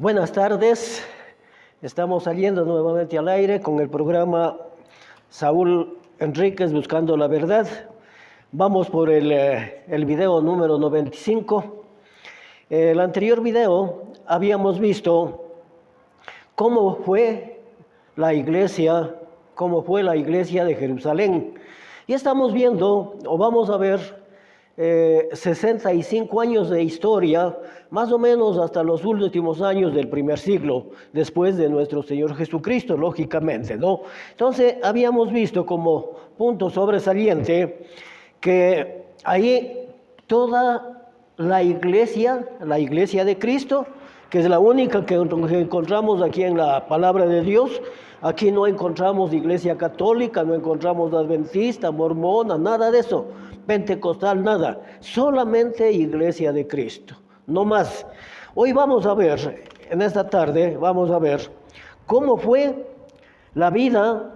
Buenas tardes, estamos saliendo nuevamente al aire con el programa Saúl Enríquez Buscando la Verdad. Vamos por el video número 95. El anterior video habíamos visto cómo fue la iglesia de Jerusalén. Y estamos viendo, o vamos a ver, 65 años de historia, más o menos hasta los últimos años del primer siglo, después de nuestro Señor Jesucristo, lógicamente, ¿no? Entonces, habíamos visto como punto sobresaliente que ahí toda la iglesia de Cristo, que es la única que encontramos aquí en la palabra de Dios. Aquí no encontramos iglesia católica, no encontramos adventista, mormona, nada de eso, pentecostal, nada, solamente iglesia de Cristo, no más. Hoy vamos a ver, en esta tarde, vamos a ver cómo fue la vida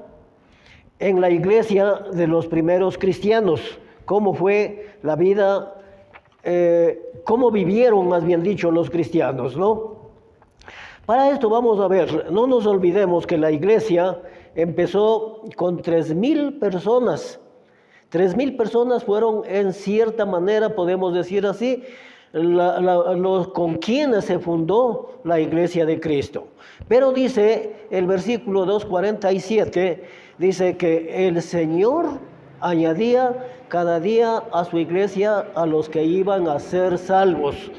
en la iglesia de los primeros cristianos, cómo fue la vida, cómo vivieron, más bien dicho, los cristianos, ¿no? Para esto vamos a ver, no nos olvidemos que la iglesia empezó con 3,000 personas. 3,000 personas fueron, en cierta manera, podemos decir así, con quienes se fundó la iglesia de Cristo. Pero dice el versículo 2:47, dice que el Señor añadía cada día a su iglesia a los que iban a ser salvos.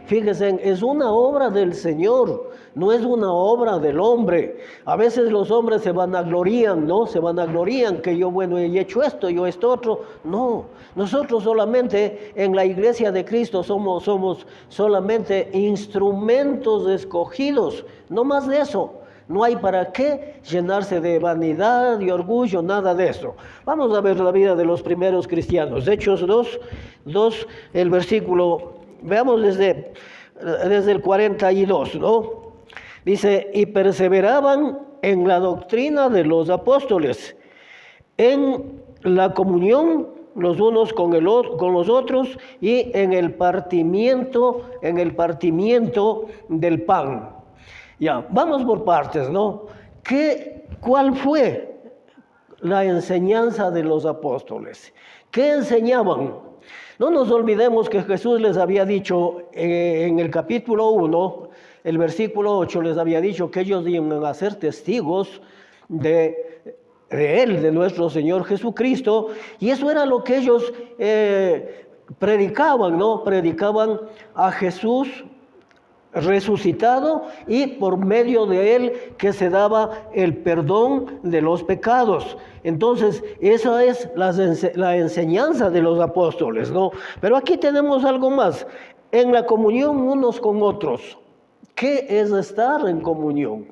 Fíjense, es una obra del Señor, no es una obra del hombre. A veces los hombres se vanaglorían, ¿no? Se vanaglorían que yo, bueno, he hecho esto, yo esto otro. No, nosotros solamente en la iglesia de Cristo somos solamente instrumentos escogidos, no más de eso. No hay para qué llenarse de vanidad y orgullo, nada de eso. Vamos a ver la vida de los primeros cristianos. Hechos 2, el versículo. Veamos desde el 42, ¿no? Dice, y perseveraban en la doctrina de los apóstoles, en la comunión los unos con los otros y en el partimiento del pan. Ya, vamos por partes, ¿no? ¿Cuál fue la enseñanza de los apóstoles? ¿Qué enseñaban? No nos olvidemos que Jesús les había dicho en el capítulo 1, el versículo 8, les había dicho que ellos iban a ser testigos de Él, de nuestro Señor Jesucristo, y eso era lo que ellos predicaban, ¿no? Predicaban a Jesús resucitado y por medio de él que se daba el perdón de los pecados. Entonces esa es la enseñanza de los apóstoles, ¿no? Pero aquí tenemos algo más, en la comunión unos con otros. ¿Qué es estar en comunión?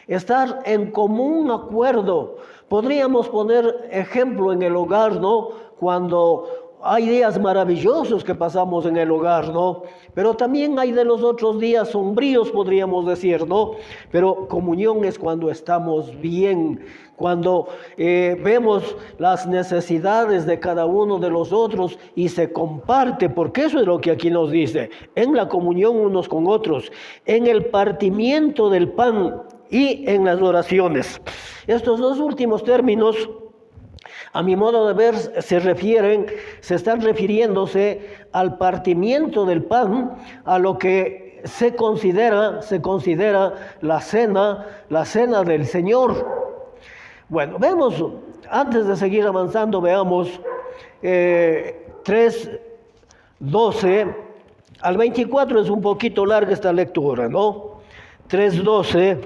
Estar en común acuerdo. Podríamos poner ejemplo en el hogar, ¿no? Cuando hay días maravillosos que pasamos en el hogar, ¿no? Pero también hay de los otros días sombríos, podríamos decir, ¿no? Pero comunión es cuando estamos bien, cuando vemos las necesidades de cada uno de los otros y se comparte, porque eso es lo que aquí nos dice, en la comunión unos con otros, en el partimiento del pan y en las oraciones. Estos dos últimos términos, a mi modo de ver, se están refiriéndose al partimiento del pan, a lo que se considera la cena del Señor. Bueno, vemos, antes de seguir avanzando, veamos 3:12 al 24, es un poquito larga esta lectura, ¿no? 3:12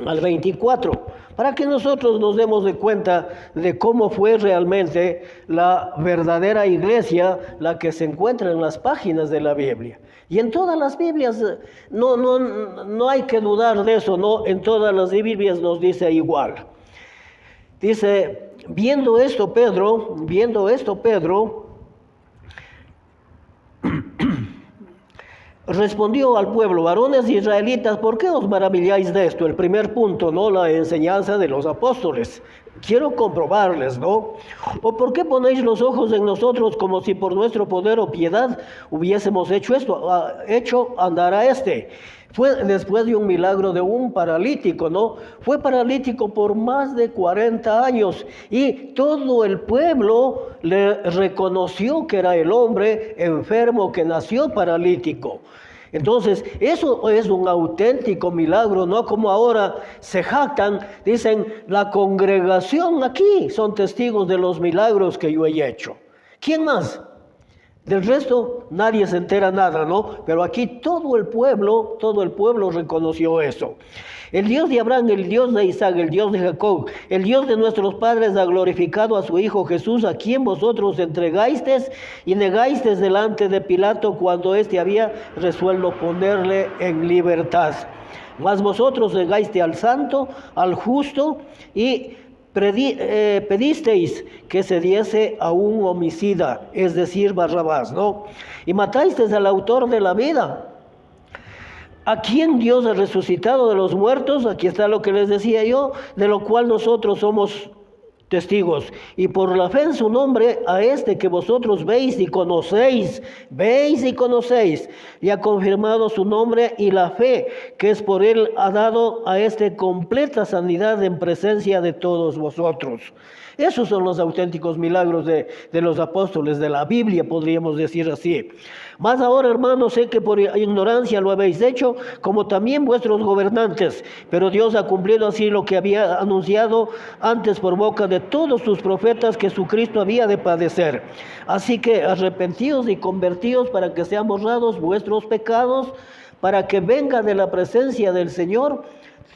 al 24. Para que nosotros nos demos de cuenta de cómo fue realmente la verdadera iglesia, la que se encuentra en las páginas de la Biblia. Y en todas las Biblias, no hay que dudar de eso, ¿no? En todas las Biblias nos dice igual. Dice, viendo esto Pedro, respondió al pueblo, varones israelitas, ¿por qué os maravilláis de esto? El primer punto, ¿no? La enseñanza de los apóstoles. quiero comprobarles, ¿no? ¿O por qué ponéis los ojos en nosotros como si por nuestro poder o piedad hubiésemos hecho esto? Hecho andar a este. Fue después de un milagro de un paralítico, ¿no? Fue paralítico por más de 40 años y todo el pueblo le reconoció que era el hombre enfermo que nació paralítico. Entonces, eso es un auténtico milagro, no como ahora se jactan, dicen, la congregación aquí son testigos de los milagros que yo he hecho. ¿Quién más? Del resto nadie se entera nada, ¿no? Pero aquí todo el pueblo reconoció eso. El Dios de Abraham, el Dios de Isaac, el Dios de Jacob, el Dios de nuestros padres ha glorificado a su Hijo Jesús, a quien vosotros entregasteis y negasteis delante de Pilato cuando éste había resuelto ponerle en libertad. Mas vosotros negasteis al santo, al justo y pedisteis que se diese a un homicida, es decir, Barrabás, ¿no? Y matasteis al autor de la vida, a quien Dios ha resucitado de los muertos. Aquí está lo que les decía yo, de lo cual nosotros somos testigos. Y por la fe en su nombre, a este que vosotros veis y conocéis, y ha confirmado su nombre, y la fe que es por él ha dado a este completa sanidad en presencia de todos vosotros. Esos son los auténticos milagros de los apóstoles, de la Biblia, podríamos decir así. Mas ahora, hermanos, sé que por ignorancia lo habéis hecho, como también vuestros gobernantes, pero Dios ha cumplido así lo que había anunciado antes por boca de todos sus profetas, que su Cristo había de padecer. Así que arrepentíos y convertíos para que sean borrados vuestros pecados, para que venga de la presencia del Señor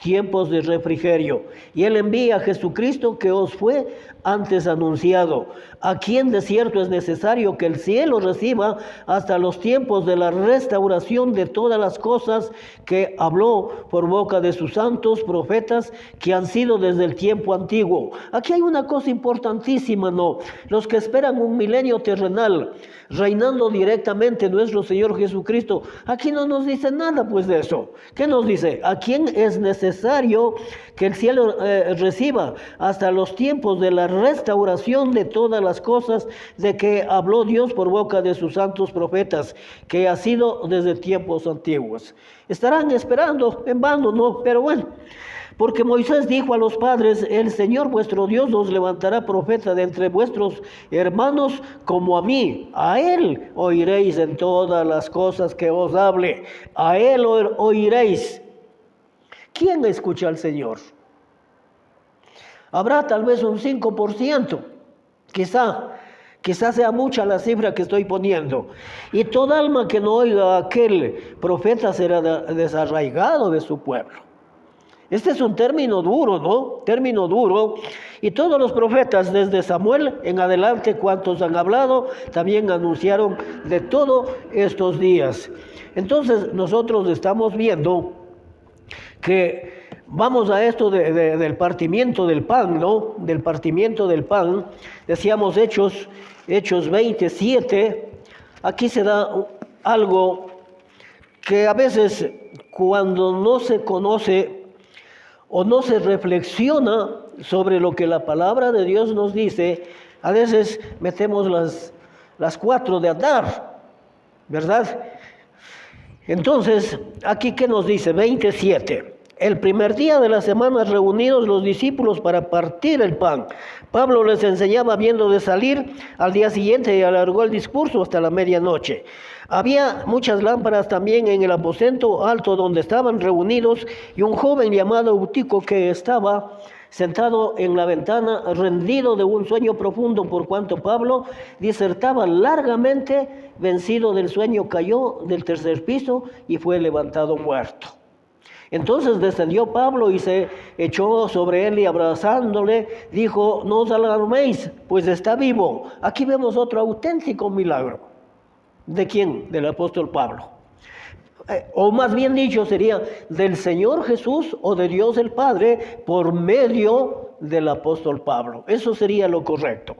tiempos de refrigerio. Y Él envía a Jesucristo, que os fue antes anunciado, a quien de cierto es necesario que el cielo reciba hasta los tiempos de la restauración de todas las cosas que habló por boca de sus santos profetas, que han sido desde el tiempo antiguo. Aquí hay una cosa importantísima, ¿no? Los que esperan un milenio terrenal, reinando directamente nuestro Señor Jesucristo, aquí no nos dice nada pues de eso. ¿Qué nos dice? A quien es necesario que el cielo reciba hasta los tiempos de la restauración de todas las cosas de que habló Dios por boca de sus santos profetas, que ha sido desde tiempos antiguos. Estarán esperando en vano, ¿no? Pero bueno, porque Moisés dijo a los padres: el Señor vuestro Dios os levantará profeta de entre vuestros hermanos como a mí. A él oiréis en todas las cosas que os hable. A él oiréis. ¿Quién escucha al Señor? Habrá tal vez un 5%, quizá sea mucha la cifra que estoy poniendo. Y toda alma que no oiga a aquel profeta será desarraigado de su pueblo. Este es un término duro, ¿no? Término duro. Y todos los profetas, desde Samuel en adelante, cuantos han hablado, también anunciaron de todos estos días. Entonces, nosotros estamos viendo que vamos a esto del partimiento del pan, ¿no? Del partimiento del pan. Decíamos Hechos 27. Aquí se da algo que a veces, cuando no se conoce o no se reflexiona sobre lo que la palabra de Dios nos dice, a veces metemos las 4 de andar, ¿verdad? Entonces, aquí ¿qué nos dice? 27. El primer día de la semana, reunidos los discípulos para partir el pan, Pablo les enseñaba viendo de salir. Al día siguiente y alargó el discurso hasta la medianoche. Había muchas lámparas también en el aposento alto donde estaban reunidos, y un joven llamado Eutico, que estaba sentado en la ventana, rendido de un sueño profundo, por cuanto Pablo disertaba largamente, vencido del sueño, cayó del tercer piso y fue levantado muerto. Entonces descendió Pablo y se echó sobre él, y abrazándole dijo: no os alarméis, pues está vivo. Aquí vemos otro auténtico milagro. ¿De quién? Del apóstol Pablo. O más bien dicho, sería del Señor Jesús o de Dios el Padre por medio del apóstol Pablo. Eso sería lo correcto.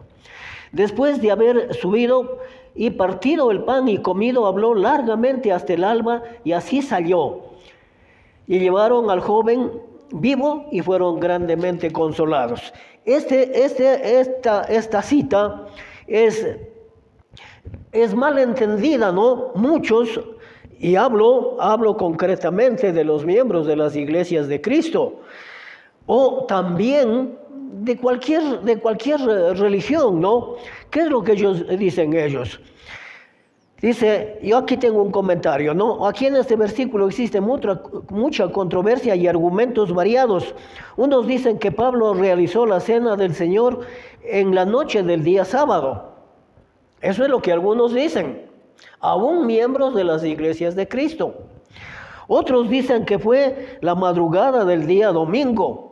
Después de haber subido y partido el pan y comido, habló largamente hasta el alba, y así salió. Y llevaron al joven vivo y fueron grandemente consolados. esta cita es mal entendida, ¿no? Muchos, y hablo concretamente de los miembros de las iglesias de Cristo, o también de cualquier religión, ¿no? ¿Qué es lo que dicen ellos? Dice, yo aquí tengo un comentario, ¿no? Aquí en este versículo existe mucha controversia y argumentos variados. Unos dicen que Pablo realizó la cena del Señor en la noche del día sábado. Eso es lo que algunos dicen, aún miembros de las iglesias de Cristo. Otros dicen que fue la madrugada del día domingo.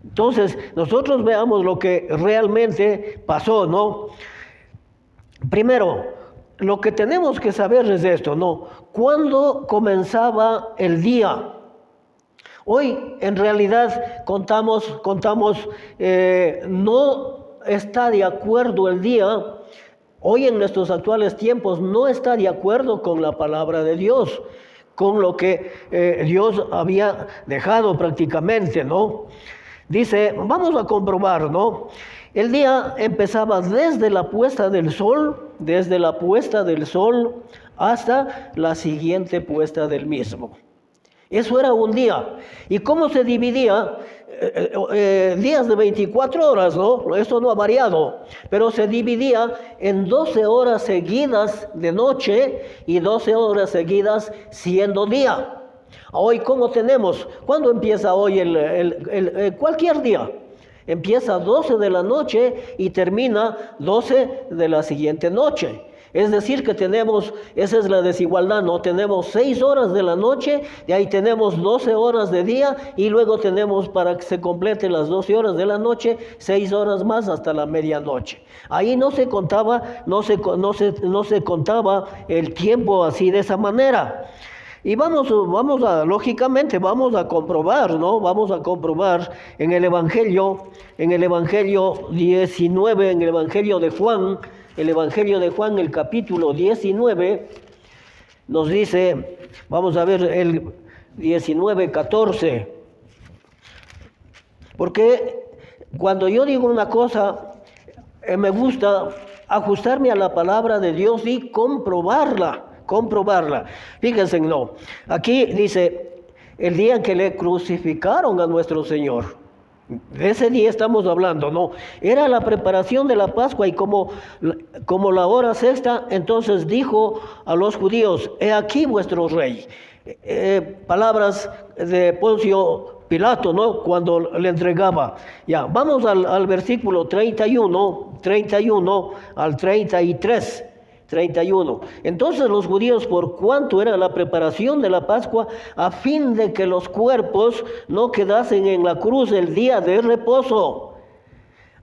Entonces, nosotros veamos lo que realmente pasó, ¿no? Primero, lo que tenemos que saber es esto, ¿no? ¿Cuándo comenzaba el día? Hoy, en realidad, contamos, no está de acuerdo el día. Hoy, en nuestros actuales tiempos, no está de acuerdo con la palabra de Dios, con lo que Dios había dejado prácticamente, ¿no? Dice, vamos a comprobar, ¿no? El día empezaba desde la puesta del sol hasta la siguiente puesta del mismo. Eso era un día. ¿Y cómo se dividía? Días de 24 horas, ¿no? Esto no ha variado, pero se dividía en 12 horas seguidas de noche y 12 horas seguidas siendo día. Hoy, ¿cómo tenemos? ¿Cuándo empieza hoy cualquier día? Empieza 12 de la noche y termina 12 de la siguiente noche. Es decir que esa es la desigualdad, ¿no? Tenemos 6 horas de la noche, y ahí tenemos 12 horas de día, y luego tenemos, para que se complete las 12 horas de la noche, 6 horas más hasta la medianoche. Ahí no se contaba el tiempo así de esa manera. Y lógicamente vamos a comprobar, ¿no? Vamos a comprobar en el Evangelio 19, en el Evangelio de Juan, el capítulo 19, nos dice, vamos a ver el 19:14, porque cuando yo digo una cosa, me gusta ajustarme a la palabra de Dios y comprobarla. Fíjense, no. Aquí dice, el día en que le crucificaron a nuestro Señor. De ese día estamos hablando, ¿no? Era la preparación de la Pascua, y como la hora sexta, entonces dijo a los judíos, he aquí vuestro rey. Palabras de Poncio Pilato, ¿no? Cuando le entregaba. Ya, vamos al versículo 31 al 33. 31. Entonces los judíos, por cuanto era la preparación de la Pascua, a fin de que los cuerpos no quedasen en la cruz el día de reposo.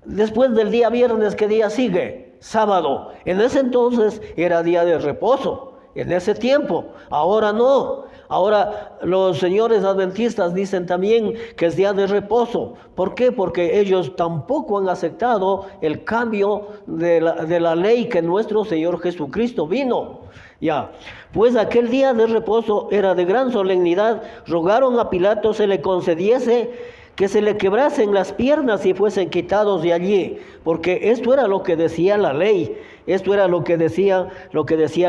Después del día viernes, ¿qué día sigue? Sábado. En ese entonces era día de reposo, en ese tiempo. Ahora no. Ahora los señores adventistas dicen también que es día de reposo. ¿Por qué? Porque ellos tampoco han aceptado el cambio de la ley que nuestro Señor Jesucristo vino. Ya, pues aquel día de reposo era de gran solemnidad. Rogaron a Pilato se le concediese que se le quebrasen las piernas y fuesen quitados de allí, porque esto era lo que decía la ley. Esto era lo que decía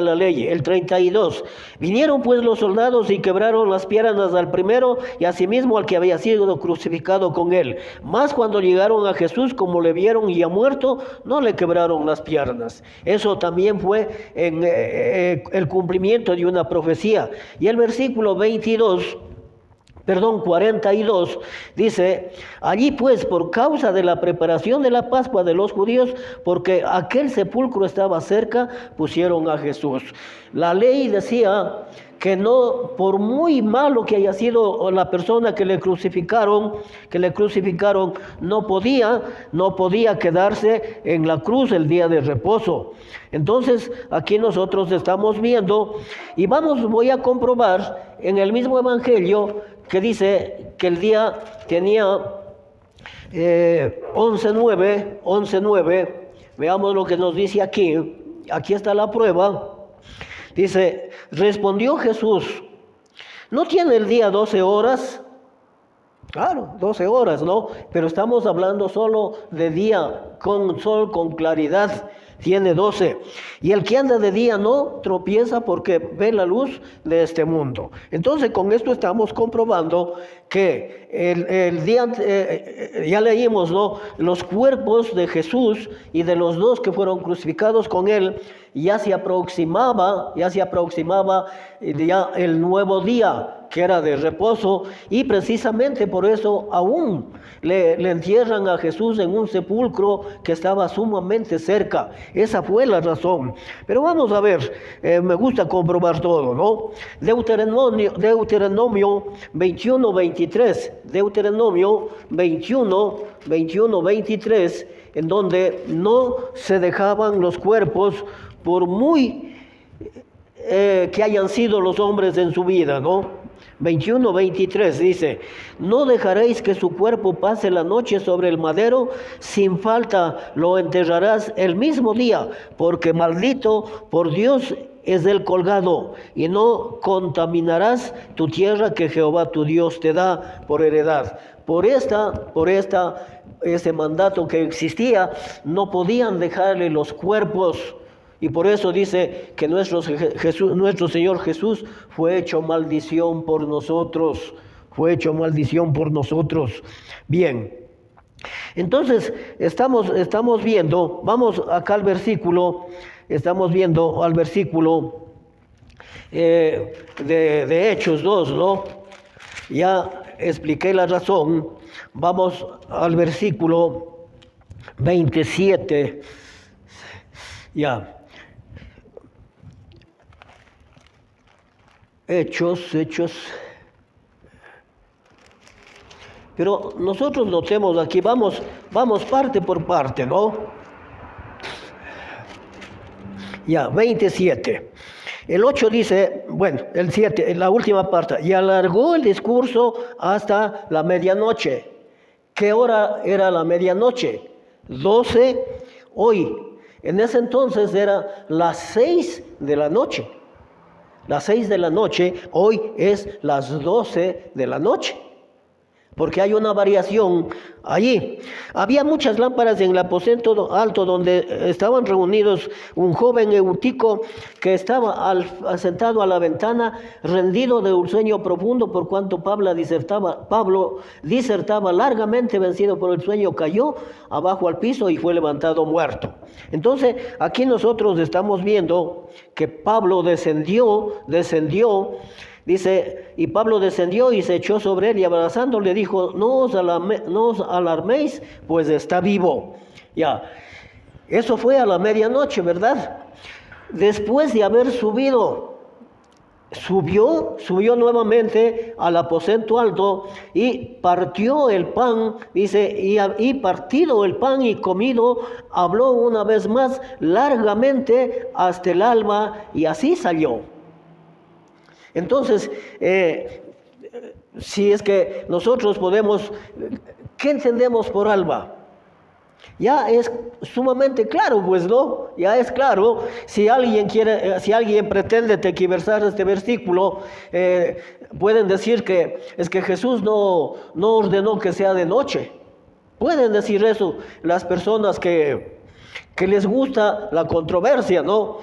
la ley. El 32. Vinieron pues los soldados y quebraron las piernas al primero y asimismo al que había sido crucificado con él. Mas cuando llegaron a Jesús, como le vieron ya muerto, no le quebraron las piernas. Eso también fue en el cumplimiento de una profecía. Y el versículo 42, dice, allí pues por causa de la preparación de la Pascua de los judíos, porque aquel sepulcro estaba cerca, pusieron a Jesús. La ley decía que no, por muy malo que haya sido la persona que le crucificaron, no podía quedarse en la cruz el día de reposo. Entonces, aquí nosotros estamos viendo, y voy a comprobar en el mismo evangelio que dice que el día tenía 11:9. Veamos lo que nos dice aquí. Aquí está la prueba. Dice, respondió Jesús, ¿no tiene el día 12 horas? Claro, 12 horas, ¿no? Pero estamos hablando solo de día, con sol, con claridad, tiene 12. Y el que anda de día no tropieza porque ve la luz de este mundo. Entonces, con esto estamos comprobando que el día, ya leímos, ¿no? Los cuerpos de Jesús y de los dos que fueron crucificados con él, ya se aproximaba ya el nuevo día, que era de reposo, y precisamente por eso aún le entierran a Jesús en un sepulcro que estaba sumamente cerca. Esa fue la razón. Pero vamos a ver, me gusta comprobar todo, ¿no? Deuteronomio 21, 23, Deuteronomio 21, 23, en donde no se dejaban los cuerpos por muy que hayan sido los hombres en su vida, ¿no? 21, 23 dice: no dejaréis que su cuerpo pase la noche sobre el madero, sin falta lo enterrarás el mismo día, porque maldito por Dios es el colgado, y no contaminarás tu tierra que Jehová tu Dios te da por heredad. Ese mandato que existía, no podían dejarle los cuerpos. Y por eso dice que nuestro Señor Jesús fue hecho maldición por nosotros. Fue hecho maldición por nosotros. Bien. Entonces, estamos viendo, vamos acá al versículo, estamos viendo al versículo de Hechos 2, ¿no? Ya expliqué la razón. Vamos al versículo 27. Ya. Hechos. Pero nosotros notemos aquí, vamos parte por parte, ¿no? Ya, 27. El 8 dice, bueno, el 7, en la última parte, y alargó el discurso hasta la medianoche. ¿Qué hora era la medianoche? 12 hoy. En ese entonces era las 6 de la noche. Las 6 de la noche, hoy es las 12 de la noche. Porque hay una variación allí. Había muchas lámparas en el aposento alto donde estaban reunidos un joven eutico que estaba sentado a la ventana, rendido de un sueño profundo, por cuanto Pablo disertaba largamente, vencido por el sueño, cayó abajo al piso y fue levantado muerto. Entonces, aquí nosotros estamos viendo que Pablo descendió, dice, y Pablo descendió y se echó sobre él y abrazándole le dijo: no os alarméis, pues está vivo. Ya, eso fue a la medianoche, ¿verdad? Después de haber subió nuevamente al aposento alto y partió el pan, dice, y partido el pan y comido, habló una vez más largamente hasta el alba, y así salió. Entonces, si es que nosotros podemos, ¿qué entendemos por alba? Ya es sumamente claro, pues, ¿no? Ya es claro. Si alguien pretende tergiversar este versículo, pueden decir que es que Jesús no ordenó que sea de noche. Pueden decir eso las personas que les gusta la controversia, ¿no?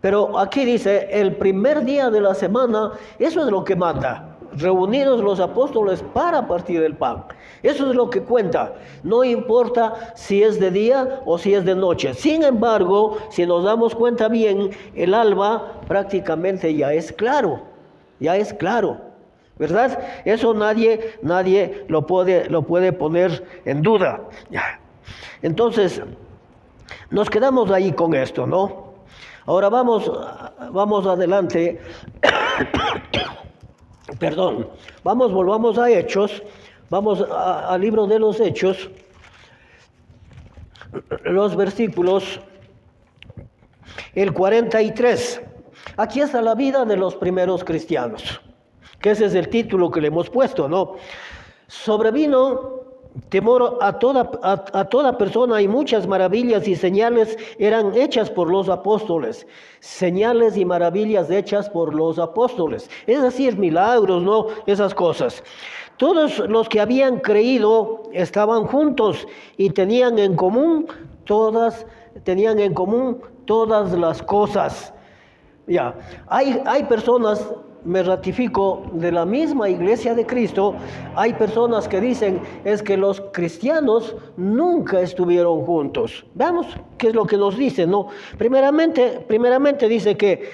Pero aquí dice, el primer día de la semana, eso es lo que manda. Reunidos los apóstoles para partir el pan. Eso es lo que cuenta. No importa si es de día o si es de noche. Sin embargo, si nos damos cuenta bien, el alba prácticamente ya es claro. Ya es claro, ¿verdad? Eso nadie lo puede poner en duda. Entonces, nos quedamos ahí con esto, ¿no? Ahora vamos adelante. Perdón. Volvamos a Hechos. Vamos al libro de los Hechos. Los versículos, el 43. Aquí está la vida de los primeros cristianos, que ese es el título que le hemos puesto, ¿no? Sobrevino temor a toda persona, y muchas maravillas y señales eran hechas por los apóstoles. Señales y maravillas hechas por los apóstoles. Es decir, milagros, ¿no? Esas cosas. Todos los que habían creído estaban juntos y tenían en común todas las cosas. Ya, hay personas, me ratifico, de la misma iglesia de Cristo, hay personas que dicen es que los cristianos nunca estuvieron juntos. Veamos qué es lo que nos dice, ¿no? Primeramente dice que,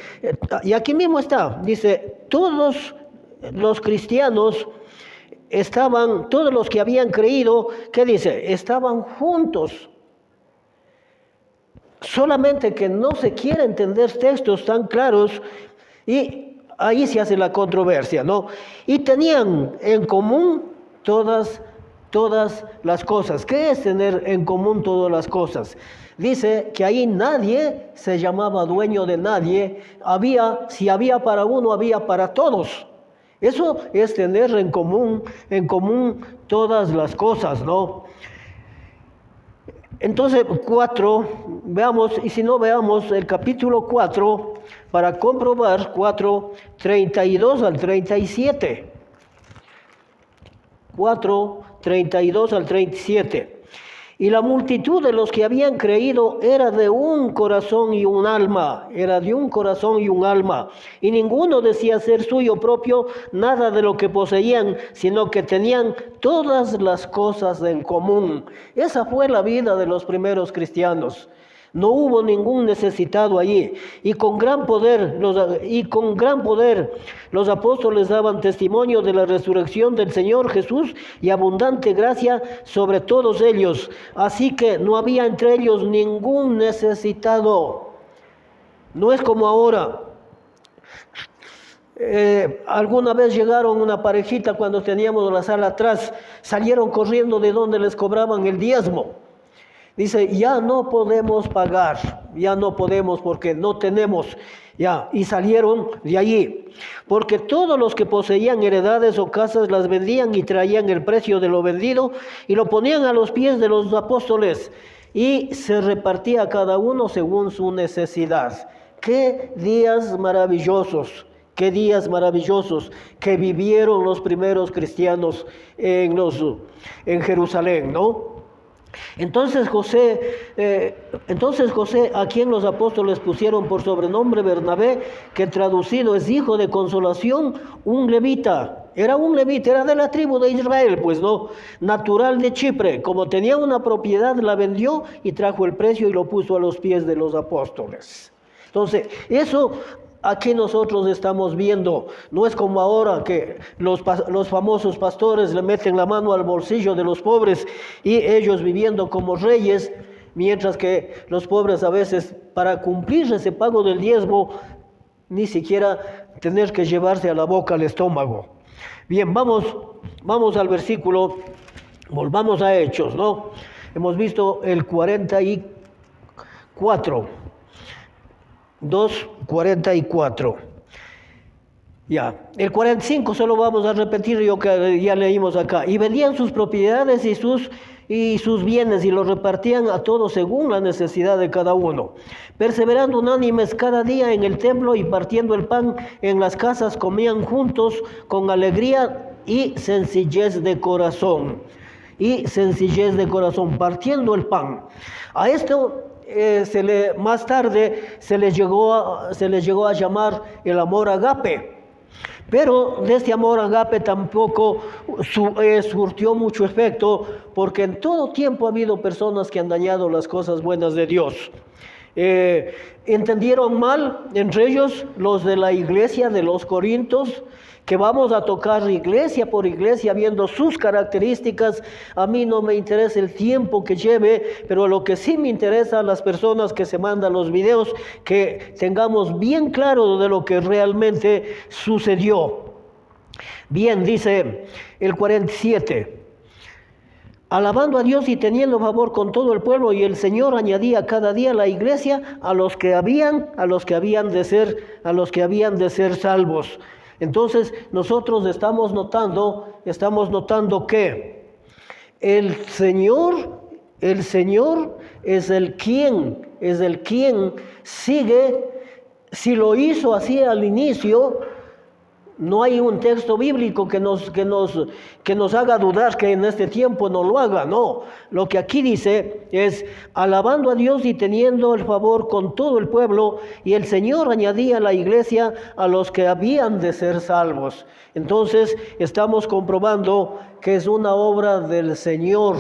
y aquí mismo está, dice, todos los cristianos todos los que habían creído, ¿qué dice? Estaban juntos. Solamente que no se quiere entender textos tan claros y ahí se hace la controversia, ¿no? Y tenían en común todas las cosas. ¿Qué es tener en común todas las cosas? Dice que ahí nadie se llamaba dueño de nadie. Si había para uno, había para todos. Eso es tener en común todas las cosas, ¿no? Entonces, 4, veamos, y si no, veamos el capítulo 4 para comprobar, 4, 32 al 37. 4, 32 al 37. Y la multitud de los que habían creído era de un corazón y un alma, y ninguno decía ser suyo propio nada de lo que poseían, sino que tenían todas las cosas en común. Esa fue la vida de los primeros cristianos. No hubo ningún necesitado allí, y con gran poder los apóstoles daban testimonio de la resurrección del Señor Jesús, y abundante gracia sobre todos ellos. Así que no había entre ellos ningún necesitado. No es como ahora. Alguna vez llegaron una parejita cuando teníamos la sala atrás, salieron corriendo de donde les cobraban el diezmo. Dice, ya no podemos pagar, ya no podemos porque no tenemos, ya, y salieron de allí. Porque todos los que poseían heredades o casas las vendían y traían el precio de lo vendido y lo ponían a los pies de los apóstoles, y se repartía a cada uno según su necesidad. ¡Qué días maravillosos! ¡Qué días maravillosos que vivieron los primeros cristianos en Jerusalén, ¿no? Entonces José, a quien los apóstoles pusieron por sobrenombre Bernabé, que traducido es hijo de consolación, un levita. Era de la tribu de Israel, pues no, natural de Chipre. Como tenía una propiedad, la vendió y trajo el precio y lo puso a los pies de los apóstoles. Entonces, eso aquí nosotros estamos viendo. No es como ahora que los famosos pastores le meten la mano al bolsillo de los pobres y ellos viviendo como reyes, mientras que los pobres a veces, para cumplir ese pago del diezmo, ni siquiera tener que llevarse a la boca el estómago. Bien, vamos al versículo, volvamos a Hechos, ¿no? Hemos visto el 44. 2:44. Ya, el 45 solo vamos a repetir lo que ya leímos acá. Y vendían sus propiedades y sus bienes y los repartían a todos según la necesidad de cada uno. Perseverando unánimes cada día en el templo y partiendo el pan en las casas, comían juntos con alegría y sencillez de corazón. Partiendo el pan. A esto más tarde se les llegó a llamar el amor agape, pero de este amor agape tampoco surtió mucho efecto, porque en todo tiempo ha habido personas que han dañado las cosas buenas de Dios. Entendieron mal, entre ellos los de la iglesia de los Corintios, que vamos a tocar iglesia por iglesia viendo sus características. A mí no me interesa el tiempo que lleve, pero lo que sí me interesa a las personas que se mandan los videos, que tengamos bien claro de lo que realmente sucedió. Bien, dice el 47. Alabando a Dios y teniendo favor con todo el pueblo, y el Señor añadía cada día a la iglesia a los que habían de ser salvos. Entonces nosotros estamos notando que El Señor es el quien sigue. Si lo hizo así al inicio, no hay un texto bíblico que nos haga dudar que en este tiempo no lo haga, no. Lo que aquí dice es, alabando a Dios y teniendo el favor con todo el pueblo, y el Señor añadía a la iglesia a los que habían de ser salvos. Entonces, estamos comprobando que es una obra del Señor.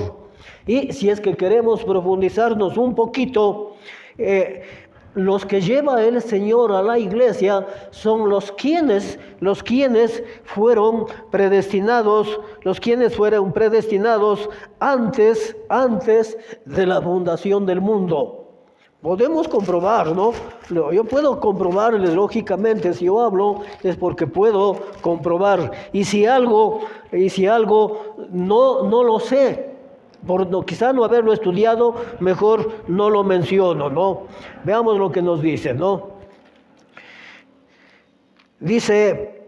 Y si es que queremos profundizarnos un poquito, los que lleva el Señor a la iglesia son los quienes fueron predestinados, antes de la fundación del mundo. Podemos comprobar, ¿no? Yo puedo comprobar, lógicamente, si yo hablo es porque puedo comprobar. Y si algo no lo sé, por quizá no haberlo estudiado, mejor no lo menciono, ¿no? Veamos lo que nos dice, ¿no? Dice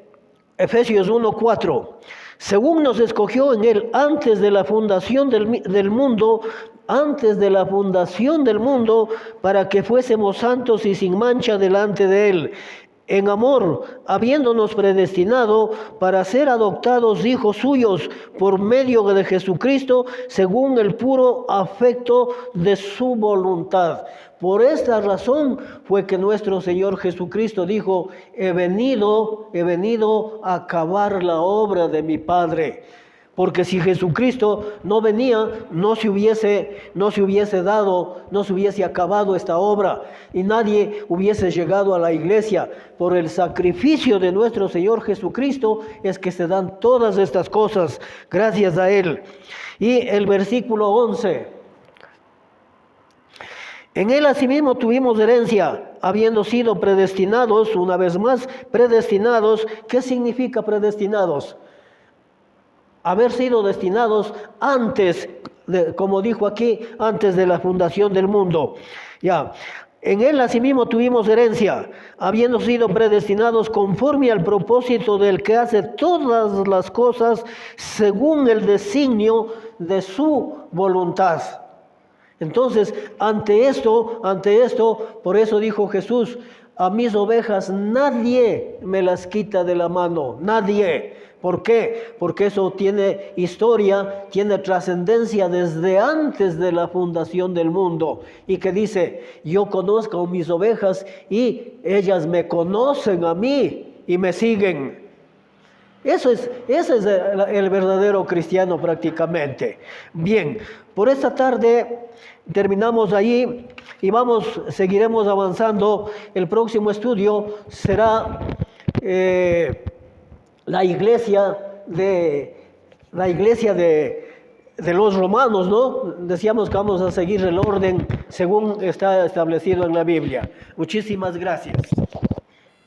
Efesios 1:4, según nos escogió en él antes de la fundación del mundo, para que fuésemos santos y sin mancha delante de él, en amor, habiéndonos predestinado para ser adoptados hijos suyos por medio de Jesucristo, según el puro afecto de su voluntad. Por esta razón fue que nuestro Señor Jesucristo dijo, he venido a acabar la obra de mi Padre. Porque si Jesucristo no venía, no se hubiese acabado esta obra y nadie hubiese llegado a la iglesia. Por el sacrificio de nuestro Señor Jesucristo es que se dan todas estas cosas, gracias a Él. Y el versículo 11. En Él asimismo tuvimos herencia, habiendo sido predestinados, una vez más, predestinados. ¿Qué significa predestinados? Haber sido destinados antes, como dijo aquí, antes de la fundación del mundo. Ya, en él asimismo tuvimos herencia, habiendo sido predestinados conforme al propósito del que hace todas las cosas según el designio de su voluntad. Entonces, ante esto, por eso dijo Jesús, a mis ovejas nadie me las quita de la mano, nadie. ¿Por qué? Porque eso tiene historia, tiene trascendencia desde antes de la fundación del mundo. Y que dice, yo conozco a mis ovejas y ellas me conocen a mí y me siguen. Ese es el verdadero cristiano prácticamente. Bien, por esta tarde terminamos allí y seguiremos avanzando. El próximo estudio será la iglesia de los romanos, ¿no? Decíamos que vamos a seguir el orden según está establecido en la Biblia. Muchísimas gracias.